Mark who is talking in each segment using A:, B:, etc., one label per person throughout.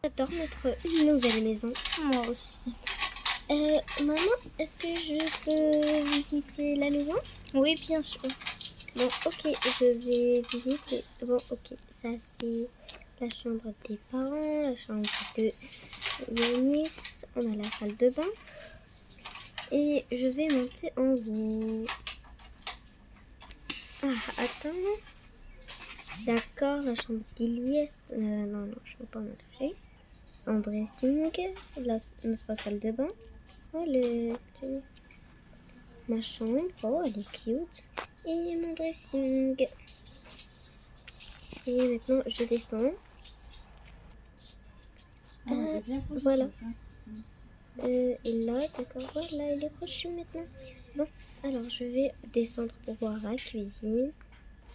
A: J'adore notre nouvelle maison.
B: Moi aussi.
A: Maman, est-ce que je peux visiter la maison?
B: Oui, bien sûr.
A: Bon, ok, je vais visiter. Bon, ok, ça c'est la chambre des parents, la chambre de Yanis. On a la salle de bain. Et je vais monter en haut. Ah, attends. D'accord, la chambre d'Iliès. Non, je ne peux pas m'en toucher. Son dressing, notre salle de bain. Oh, ma chambre. Oh, elle est cute. Et mon dressing. Et maintenant, je descends. Voilà. Et là, d'accord, voilà, elle est trop chou maintenant. Bon, alors je vais descendre pour voir la cuisine.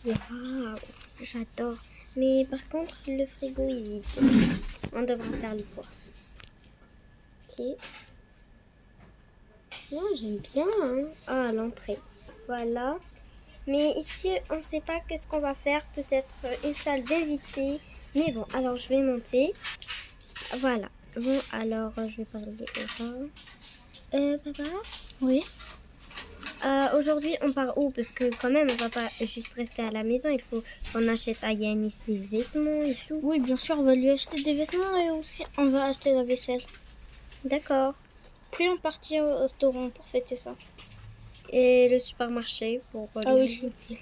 A: Waouh, j'adore. Mais par contre, le frigo est vide. On devra faire les courses. Ok. Non, j'aime bien. Hein. Ah, l'entrée. Voilà. Mais ici, on ne sait pas qu'est-ce qu'on va faire. Peut-être une salle d'invités. Mais bon, alors je vais monter. Voilà. Bon, alors je vais parler au papa?
B: Oui.
A: Aujourd'hui, on part où? Parce que quand même, on va pas juste rester à la maison. Il faut qu'on achète à Yanis des vêtements et tout.
B: Oui, bien sûr, on va lui acheter des vêtements et aussi on va acheter la vaisselle.
A: D'accord.
B: Puis on partira au restaurant pour fêter ça.
A: Et le supermarché pour...
B: Ah oui, je l'ai oublié.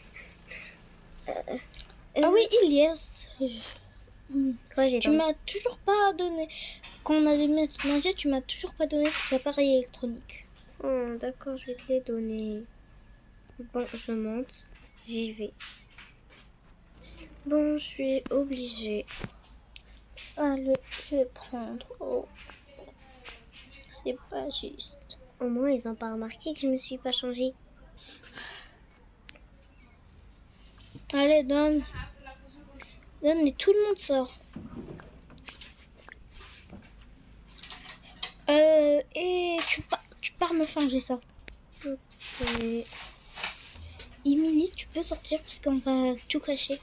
B: Ah oui, Ilias.
A: Quoi, j'ai
B: Tu m'as toujours pas donné. Quand on allait manger, tu m'as toujours pas donné tes appareils électroniques.
A: Oh, d'accord, je vais te les donner. Bon, je monte. J'y vais. Bon, je suis obligée.
B: Allez, je vais prendre. Oh. C'est pas juste.
A: Au moins, ils n'ont pas remarqué que je me suis pas changée.
B: Allez, donne. Donne, et tout le monde sort. Et tu pars me changer ça.
A: Ok.
B: Emily, tu peux sortir parce qu'on va tout cacher.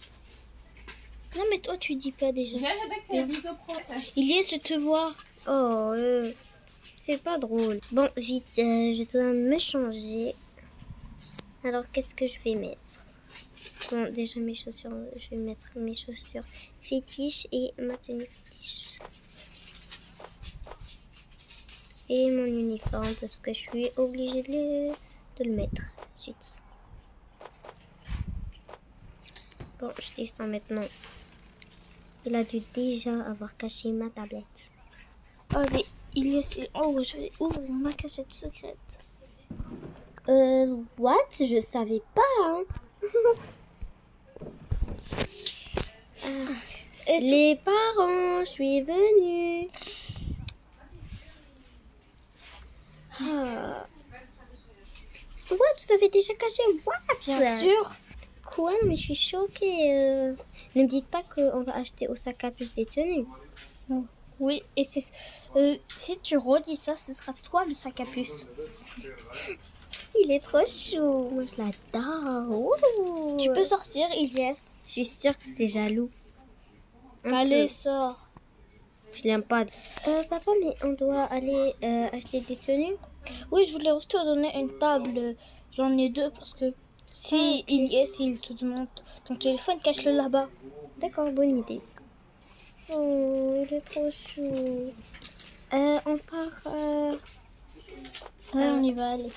B: Non, mais toi, tu dis pas déjà. Ilias, je te vois.
A: Oh, c'est pas drôle. Bon, vite, je dois me changer. Alors, qu'est-ce que je vais mettre? Bon, déjà mes chaussures, je vais mettre mes chaussures fétiches et ma tenue fétiche. Et mon uniforme parce que je suis obligée de le mettre. Ensuite. Bon, je descends maintenant. Il a dû déjà avoir caché ma tablette.
B: Allez, Ilias, oh, je vais ouvrir ma cachette secrète.
A: What? Je savais pas, hein. Les parents, je suis venue. What? Vous avez déjà caché? What?
B: Bien sûr.
A: Quoi? Non, mais je suis choquée. Ne me dites pas qu'on va acheter au sac à puce des tenues.
B: Oui, et c'est si tu redis ça, ce sera toi le sac à puce.
A: Il est trop chou. Moi, je l'adore. Ouh.
B: Tu peux sortir, Ilias.
A: Je suis sûre que t'es jaloux.
B: Allez, sors.
A: Je l'aime pas. Papa, mais on doit aller acheter des tenues?
B: Oui, je voulais aussi te donner une table. J'en ai deux parce que si Ilias, il te demande ton téléphone, cache-le là-bas.
A: D'accord, bonne idée. Oh, il est trop chou. On part...
B: Ouais, on y va, aller.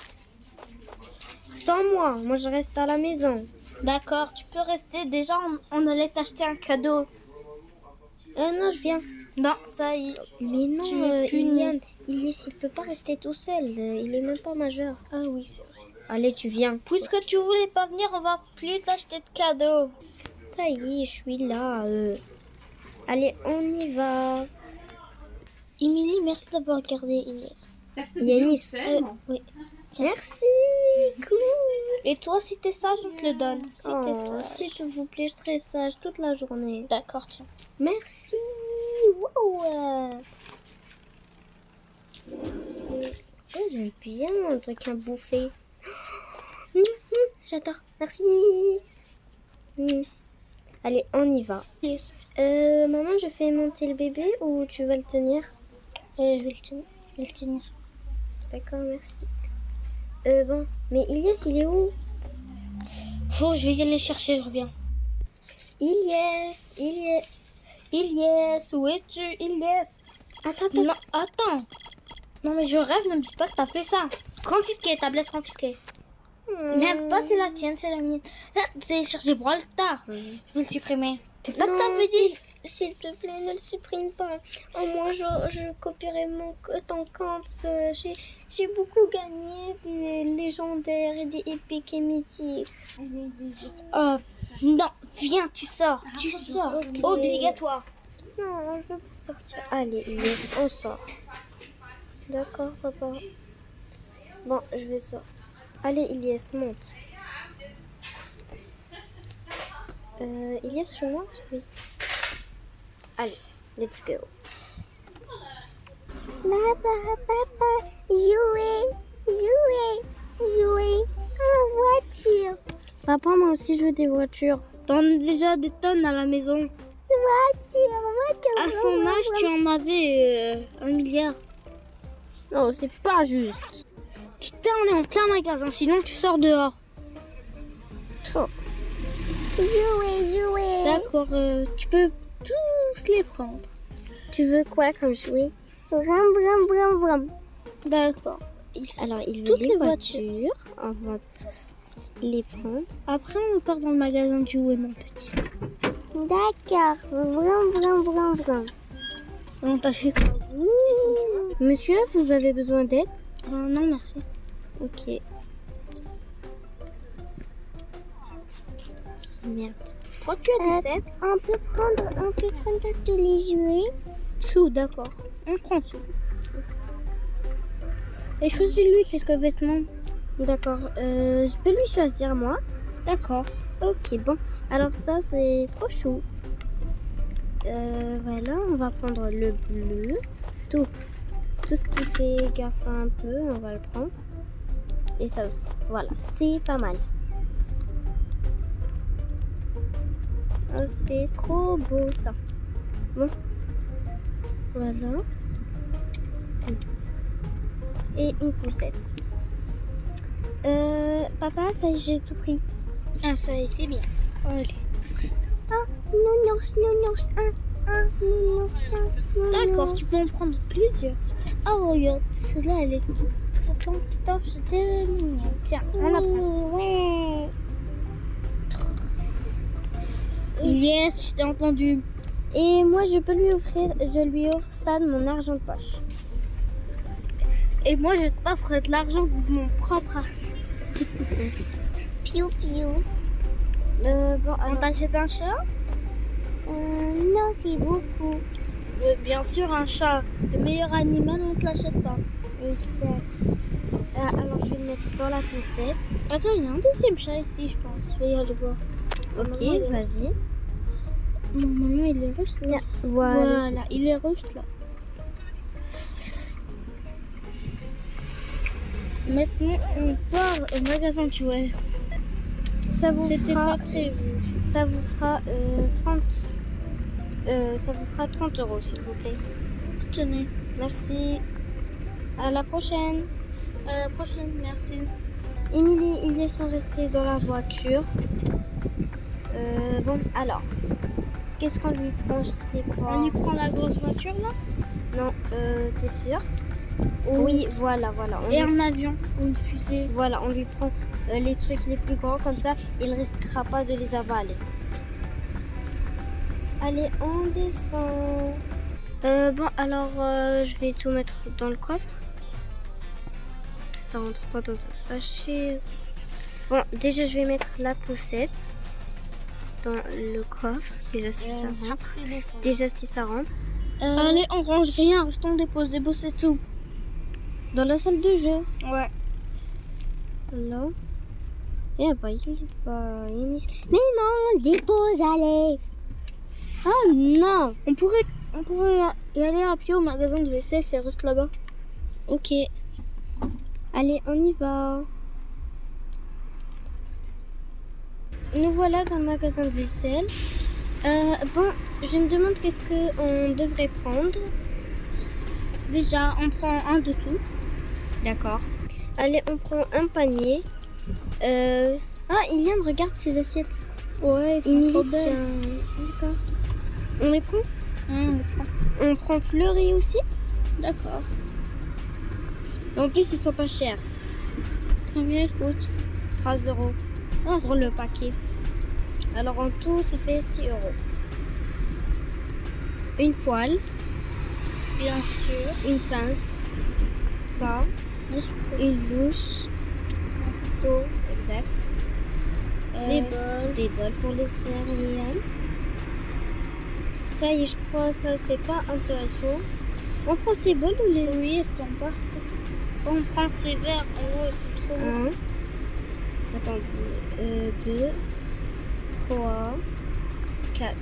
A: Sans moi, je reste à la maison.
B: D'accord, tu peux rester. Déjà, on allait t'acheter un cadeau.
A: Non, je viens.
B: Non, ça y est.
A: Mais non,
B: Tu es puni.
A: il peut pas rester tout seul. Il est même pas majeur.
B: Ah oui, c'est vrai.
A: Allez, tu viens.
B: Puisque tu voulais pas venir, on va plus t'acheter de cadeaux.
A: Ça y est, je suis là. Allez, on y va.
B: Emily, merci d'avoir regardé Inès.
A: Yanis.
B: Oui.
A: Merci. Cool.
B: Et toi, si t'es sage, on te le donne. Si t'es
A: Oh,
B: sage.
A: s'il vous plaît, je serai sage toute la journée.
B: D'accord, tiens.
A: Merci. Wow. Oh, j'aime bien un truc à bouffer. J'adore. Merci. Allez, on y va. Maman, je fais monter le bébé ou tu vas le tenir?
B: Je vais le tenir.
A: D'accord, merci. Bon, mais Ilyes, il est où?
B: Je vais y aller chercher, je reviens.
A: Ilyes,
B: Ilyes, où es-tu, Ilyes?
A: Attends.
B: Non, attends. Non, mais je rêve, ne me dis pas que t'as fait ça. Confisqué, tablette confisquée. Même pas, c'est la tienne, c'est la mienne. Télécharger Brawl Stars. Je vais le supprimer. C'est pas que t'avais dit.
A: S'il te plaît, ne le supprime pas. Au moins, je copierai ton compte. J'ai beaucoup gagné des légendaires et des épiques et mythiques.
B: Non, viens, tu sors. Tu sors.
A: Okay.
B: Obligatoire.
A: Non, je veux pas sortir. Allez, Ilyes, on sort. D'accord, papa. Bon, je vais sortir. Allez, Ilyes, monte. Ilyes, je monte? Oui. Allez, let's go. Papa, jouer en voiture. Papa, moi aussi, je veux des voitures.
B: T'en as déjà des tonnes à la maison.
A: Voiture.
B: À son âge, tu en avais 1 milliard.
A: Non, c'est pas juste.
B: Putain, on est en plein magasin, sinon tu sors dehors.
A: Jouer.
B: D'accord, tu peux tous les prendre.
A: Tu veux quoi comme jouet? Brum.
B: D'accord.
A: Alors, il veut
B: Toutes
A: les
B: les
A: voitures. On va tous les prendre.
B: Après, on part dans le magasin de jouets, mon petit.
A: D'accord. Brum.
B: On t'achète quoi?
A: Monsieur, vous avez besoin d'aide?
B: Non, merci.
A: Ok. Merde.
B: Quand tu as des 7,
A: On peut prendre tous les jouets.
B: tout, d'accord. On prend tout. Et choisis-lui quelques vêtements.
A: D'accord. Je peux lui choisir, moi?
B: D'accord.
A: Ok, bon. Alors ça, c'est trop chou. Voilà, on va prendre le bleu. Tout ce qui fait garçon un peu, on va le prendre. Et ça aussi. Voilà, c'est pas mal. Oh, c'est trop beau ça. Bon. Voilà. Et une poussette. Papa, ça y est, j'ai tout pris.
B: Ah, ça y est, c'est bien. Allez.
A: Nounours, nounours.
B: D'accord, tu peux en prendre plusieurs. Oh, regarde, celle-là, elle est... Cette lampe tout à c'était mignon. Tiens, on la prend.
A: Ouais.
B: Yes, je t'ai entendu.
A: Et moi, je lui offre ça de mon argent de poche.
B: Et moi, je t'offre de l'argent de mon propre argent.
A: Piou. Bon,
B: On
A: alors...
B: t'achète un chat?
A: Non, c'est beaucoup.
B: Bien sûr, un chat. Le meilleur animal, on ne te l'achète pas.
A: Exact. Alors, je vais le mettre dans la poussette.
B: Attends, il y a un deuxième chat ici, je pense. Je vais y aller voir.
A: Ok,
B: Maman,
A: vas-y.
B: Maman, il est rouge là.
A: Voilà.
B: Voilà, il est rouge là. Maintenant, on part au magasin de jouets.
A: Ça vous
B: C'était
A: fera...
B: pas prévu.
A: Ça vous fera 30 euros, s'il vous plaît.
B: Tenez.
A: Merci. À la prochaine.
B: À la prochaine, merci.
A: Émilie et Ilyes sont restés dans la voiture. Bon, alors. Qu'est-ce qu'on lui prend? Je sais pas.
B: On lui prend la grosse voiture là?
A: Non, t'es sûr? Oui, voilà.
B: Et un avion ou une fusée.
A: Voilà, on lui prend les trucs les plus grands, comme ça, il ne risquera pas de les avaler. Allez, on descend. Bon, alors, je vais tout mettre dans le coffre. Ça rentre pas dans un sachet. Bon, déjà, je vais mettre la poussette dans le coffre. Déjà, si ça rentre.
B: Allez, on range rien, restons dépose c'est tout.
A: Dans la salle de jeu.
B: Ouais.
A: Là. Mais non, dépose, allez.
B: Ah non, on pourrait y aller à pied au magasin de vaisselle, c'est juste là-bas.
A: Ok. Allez, on y va. Nous voilà dans le magasin de vaisselle. Bon, je me demande qu'est-ce qu'on devrait prendre.
B: Déjà, on prend un de tout.
A: D'accord. Allez, on prend un panier. Ah, Iliane, regarde ces assiettes.
B: Ouais, ils
A: Émilie,
B: sont trop belles.
A: tiens. D'accord. On les prend?
B: On les prend.
A: On prend fleuris aussi.
B: D'accord.
A: En plus, ils sont pas chers.
B: Combien ils coûtent?
A: 13 €
B: Oh,
A: pour le paquet. Alors en tout, ça fait 6 €. Une poêle,
B: bien sûr.
A: une pince, ça, une louche, un couteau, exact. Des bols pour les céréales. Ça y est, je crois ça c'est pas intéressant. On prend ces bols ou les...
B: Oui, ils sont parfaits. On prend ces verres. En haut, ils sont trop beaux.
A: 1, attendez, 2, 3, 4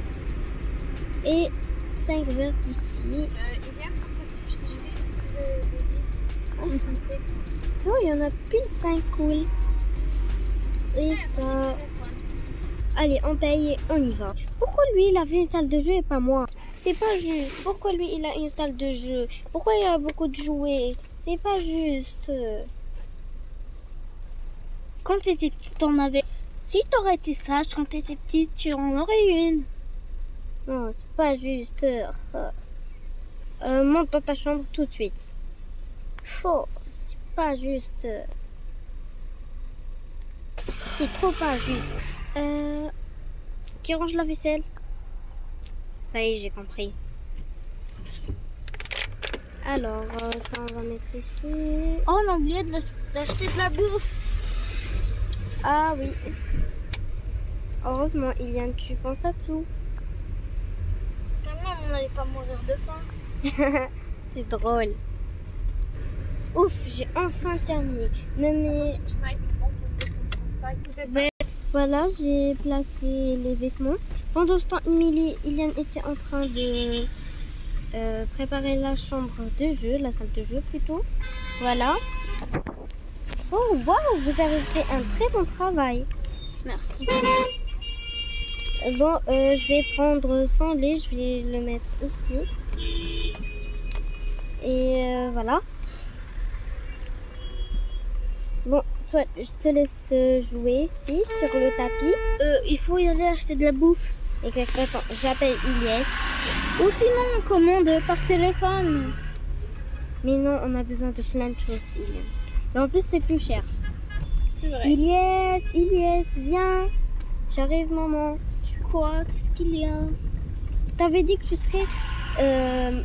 A: et 5 verres d'ici. Oh, il y en a pile 5, cool. Et ça... Allez, on paye et on y va. Pourquoi lui, il avait une salle de jeu et pas moi? C'est pas juste. Pourquoi lui, il a une salle de jeu? Pourquoi il a beaucoup de jouets? C'est pas juste.
B: Quand tu étais petite, t'en avais. Si t'aurais été sage quand tu étais petite, tu en aurais une.
A: Non, c'est pas juste. Monte dans ta chambre tout de suite. Oh, c'est pas juste. C'est trop pas juste. Qui range la vaisselle? Ça y est, j'ai compris. Alors, ça on va mettre ici.
B: Oh, on a oublié d'acheter de la bouffe.
A: Ah oui. Heureusement, Iliane, tu penses à tout.
B: Quand même, on n'allait pas mourir de faim.
A: C'est drôle. Ouf, j'ai enfin terminé. Non mais... Voilà, j'ai placé les vêtements. Pendant ce temps, Iliane était en train de préparer la chambre de jeu, la salle de jeu plutôt. Voilà. Oh, waouh, vous avez fait un très bon travail.
B: Merci.
A: Bon, je vais prendre son lait, je vais le mettre ici. Et voilà. Bon, toi, je te laisse jouer ici, sur le tapis.
B: Il faut y aller acheter de la bouffe.
A: Exactement, j'appelle Ilyes.
B: Ou sinon, on commande par téléphone.
A: Mais non, on a besoin de plein de choses, Ilyes. Et en plus, c'est plus cher.
B: C'est vrai.
A: Ilyes, viens. J'arrive, maman.
B: Quoi? Qu'est-ce qu'il y a?
A: T'avais dit que tu serais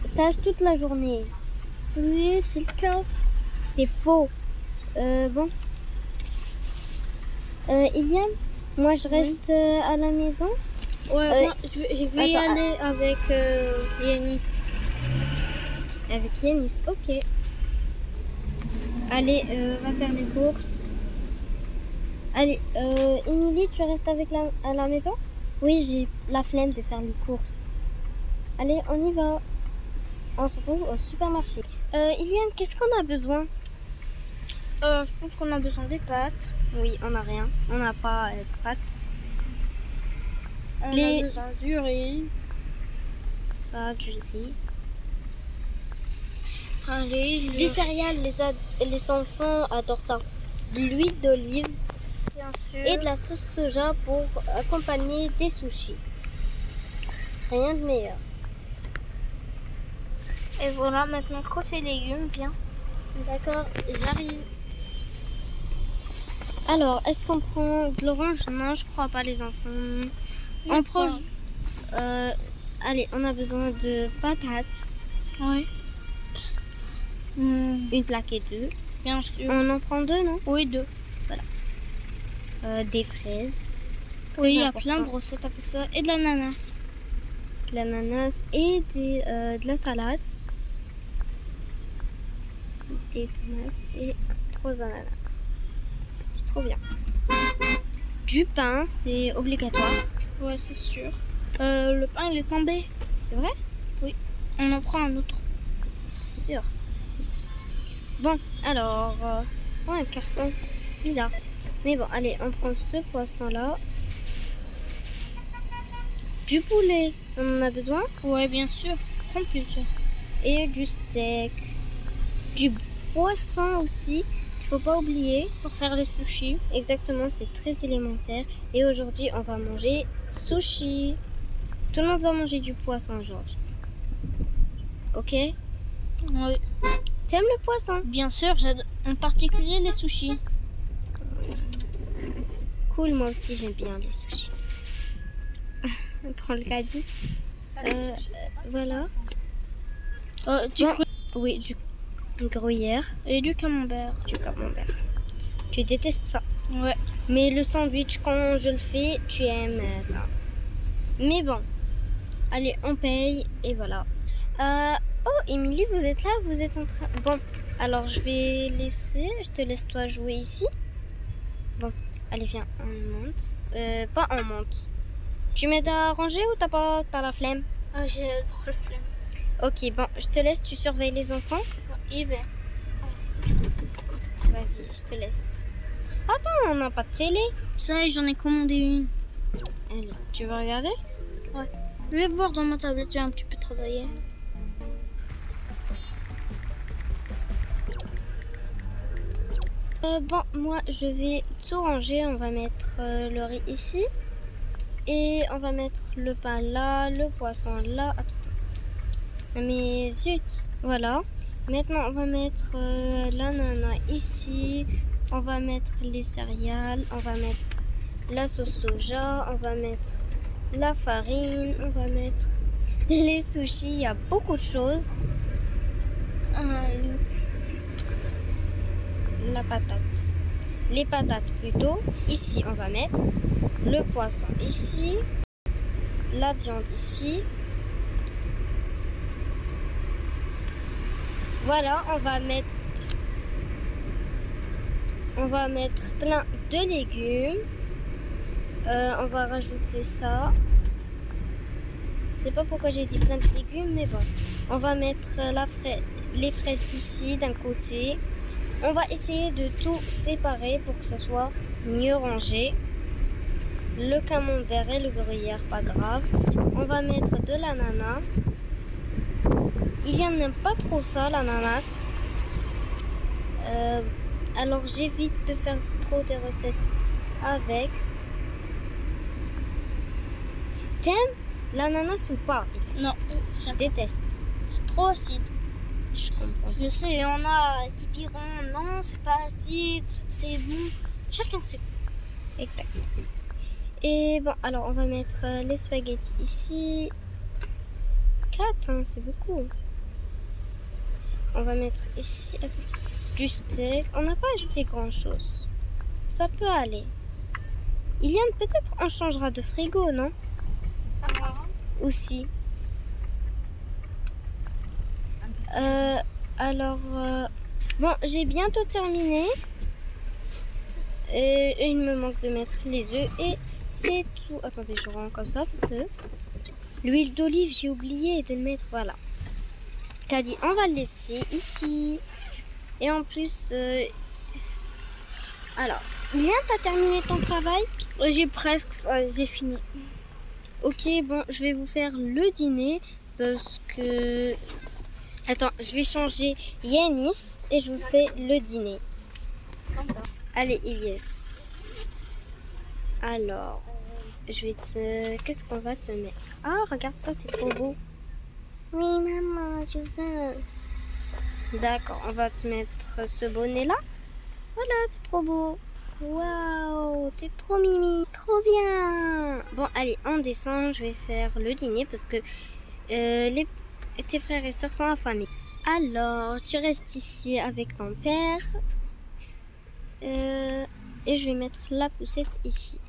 A: sage toute la journée.
B: Oui, c'est le cas.
A: C'est faux. Bon. Iliane, moi je reste à la maison.
B: Ouais, moi, je vais y aller avec Yanis.
A: Avec Yanis, ok. Allez, va faire les courses. Allez, Émilie, tu restes à la maison? Oui, j'ai la flemme de faire les courses. Allez, on y va. On se retrouve au supermarché. Iliane, qu'est-ce qu'on a besoin?
B: Je pense qu'on a besoin des pâtes.
A: Oui, on n'a rien. On n'a pas de pâtes.
B: On a besoin du riz.
A: Ça, du riz.
B: Allez,
A: des céréales, les enfants adorent ça. De l'huile d'olive.
B: Bien sûr.
A: Et de la sauce soja pour accompagner des sushis. Rien de meilleur.
B: Et voilà, maintenant côté légumes, viens.
A: D'accord, j'arrive. Alors, est-ce qu'on prend de l'orange? Non, je crois pas, les enfants. On prend... allez, on a besoin de patates.
B: Oui.
A: Une plaquette d'œufs.
B: Bien sûr.
A: On en prend 2, non?
B: Oui, 2.
A: Voilà. Des fraises.
B: Oui, il y a plein de recettes avec ça. Et de l'ananas.
A: De l'ananas et de la salade. Des tomates et 3 ananas. C'est trop bien. Du pain, c'est obligatoire.
B: Ouais, c'est sûr. Le pain, il est tombé.
A: C'est vrai?
B: Oui. On en prend un autre.
A: Sûr. Bon, alors... un carton. Bizarre. Mais bon, allez, on prend ce poisson-là. Du poulet, on en a besoin.
B: Ouais, bien sûr. Prends plus.
A: Et du steak. Du poisson aussi, il faut pas oublier.
B: Pour faire les sushis.
A: Exactement, c'est très élémentaire. Et aujourd'hui, on va manger sushi. Tout le monde va manger du poisson aujourd'hui. Ok?
B: Oui.
A: T'aimes le poisson?
B: Bien sûr, j'adore. En particulier les sushis.
A: Cool, moi aussi j'aime bien les sushis. Prends le caddie. Voilà.
B: Bon.
A: Oui, du gruyère.
B: Et du camembert.
A: Du camembert. Tu détestes ça.
B: Ouais.
A: Mais le sandwich, quand je le fais, tu aimes ça. Mais bon. Allez, on paye et voilà. Oh, Émilie, vous êtes là? Vous êtes en train... Bon, alors je vais laisser... Je te laisse toi jouer ici. Bon, allez, viens, on monte. Pas on monte. Tu m'aides à ranger ou t'as la flemme?
B: Ah, j'ai trop la flemme.
A: Ok, bon, je te laisse, tu surveilles les enfants.
B: Il va.
A: Vas-y, je te laisse. Attends, on n'a pas de télé.
B: Ça, j'en ai commandé une.
A: Allez, tu veux regarder?
B: Ouais. Je vais voir dans ma tablette, j'ai un petit peu travaillé.
A: Bon, moi, je vais tout ranger. On va mettre le riz ici. Et on va mettre le pain là, le poisson là. Attends. Mais zut, voilà. Maintenant, on va mettre l'ananas ici. On va mettre les céréales. On va mettre la sauce soja. On va mettre la farine. On va mettre les sushis. Il y a beaucoup de choses. La patate. Les patates plutôt. Ici, on va mettre le poisson ici. La viande ici. Voilà, on va mettre plein de légumes. On va rajouter ça. Je sais pas pourquoi j'ai dit plein de légumes, mais bon. On va mettre les fraises ici d'un côté. On va essayer de tout séparer pour que ça soit mieux rangé. Le camembert et le gruyère, pas grave. On va mettre de l'ananas. Ilian n'aime pas trop ça, l'ananas. Alors j'évite de faire trop des recettes avec. T'aimes l'ananas ou pas?
B: Non,
A: Je déteste.
B: c'est trop acide.
A: Je comprends.
B: Je sais, il y en a qui diront non, c'est pas acide, c'est bon. Chacun sait.
A: Exact. Et bon, alors on va mettre les spaghettis ici. 4, hein, c'est beaucoup. On va mettre ici du steak. On n'a pas acheté grand chose. Ça peut aller. Ilian, peut-être on changera de frigo, non?
B: Ça va.
A: Aussi. Bon, j'ai bientôt terminé. Il me manque de mettre les œufs et c'est tout. Attendez, je rends comme ça parce que l'huile d'olive, j'ai oublié de le mettre. Voilà. Caddy, on va le laisser ici. Et en plus, alors, Ilian, t'as terminé ton travail?
B: J'ai presque, j'ai fini.
A: Ok, bon, je vais vous faire le dîner parce que... Attends, je vais changer Yanis et je vous fais le dîner. Allez, Ilyes. Alors, je vais te... Qu'est-ce qu'on va te mettre? Ah, regarde ça, c'est trop beau. Oui, maman, je veux. D'accord, on va te mettre ce bonnet-là. Voilà, c'est trop beau. Waouh, t'es trop mimi, trop bien. Bon, allez, on descend, je vais faire le dîner parce que tes frères et sœurs sont affamés. Alors, tu restes ici avec ton père. Et je vais mettre la poussette ici.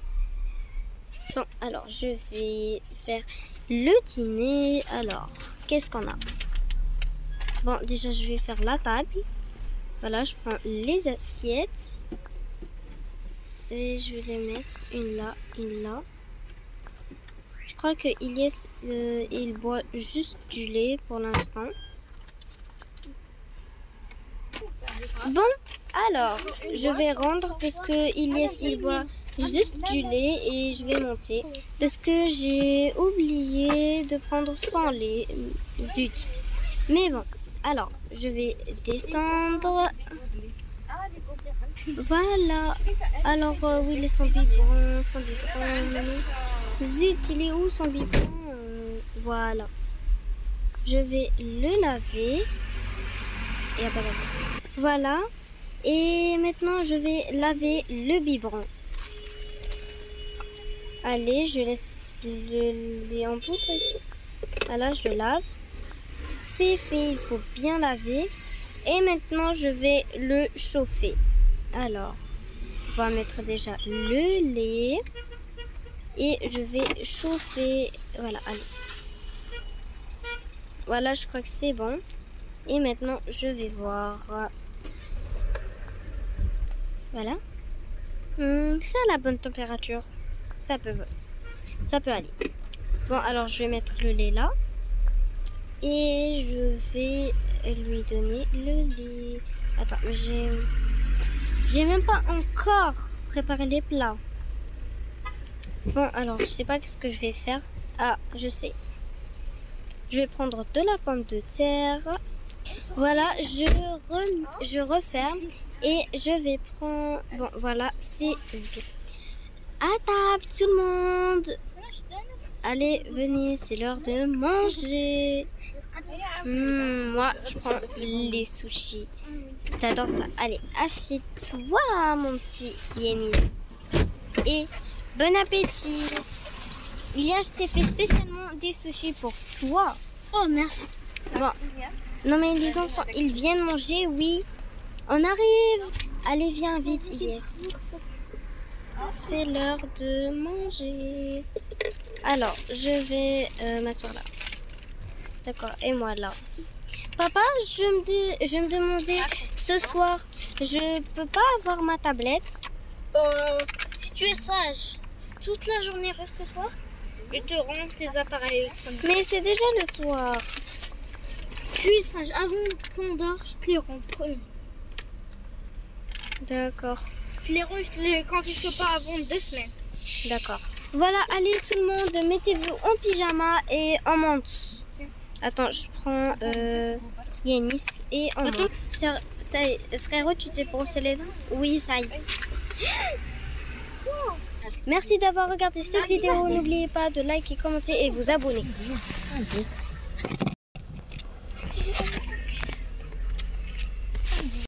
A: Bon, alors, je vais faire le dîner. Alors, qu'est-ce qu'on a? Bon, déjà, je vais faire la table. Voilà, je prends les assiettes. Et je vais les mettre une là, une là. Je crois que Ilyes, il boit juste du lait pour l'instant. Bon, alors, je vais rendre parce que Ilyes, il boit juste du lait et je vais monter. Parce que j'ai oublié de prendre sans lait. Zut. Mais bon, alors je vais descendre. Voilà. Alors oui, il est son biberon, son biberon. Zut, il est où son biberon? Voilà. Je vais le laver. Et après, voilà. Et maintenant, je vais laver le biberon. Allez, je laisse le lait en poudre ici. Voilà, je lave. C'est fait, il faut bien laver. Et maintenant, je vais le chauffer. Alors, on va mettre déjà le lait. Et je vais chauffer. Voilà, allez. Voilà, je crois que c'est bon. Et maintenant, je vais voir. Voilà. C'est à la bonne température. Ça peut aller. Bon, alors je vais mettre le lait là. Et je vais lui donner le lait. Attends, mais j'ai même pas encore préparé les plats. Bon, alors je sais pas ce que je vais faire. Ah, je sais. Je vais prendre de la pomme de terre. Voilà, je referme et je vais prendre... Bon, voilà, c'est bien. À table, tout le monde. Allez, venez, c'est l'heure de manger. Moi, je prends les sushis. T'adores ça. Allez, assieds-toi, mon petit Yanis. Et bon appétit. Ilian, je t'ai fait spécialement des sushis pour toi.
B: Oh, merci.
A: Bon. Non, mais les enfants, ils viennent manger, oui. On arrive. Allez, viens vite, Ilias. C'est l'heure de manger. Alors, je vais m'asseoir là. D'accord, et moi là. Papa, je me demandais, ce soir, je peux pas avoir ma tablette?
B: Si tu es sage, toute la journée reste ce soir, et te rends tes appareils électroniques.
A: Mais c'est déjà le soir.
B: Tu es sage, avant qu'on dort, je te les rends premier.
A: D'accord.
B: Je les rends, je les confisque pas avant 2 semaines.
A: D'accord. Voilà, allez tout le monde, mettez-vous en pyjama et on monte. Attends, je prends Yanis et on monte. Frérot, tu t'es brossé les dents? Oui, ça y est. Merci d'avoir regardé cette vidéo. N'oubliez pas de liker, commenter et vous abonner.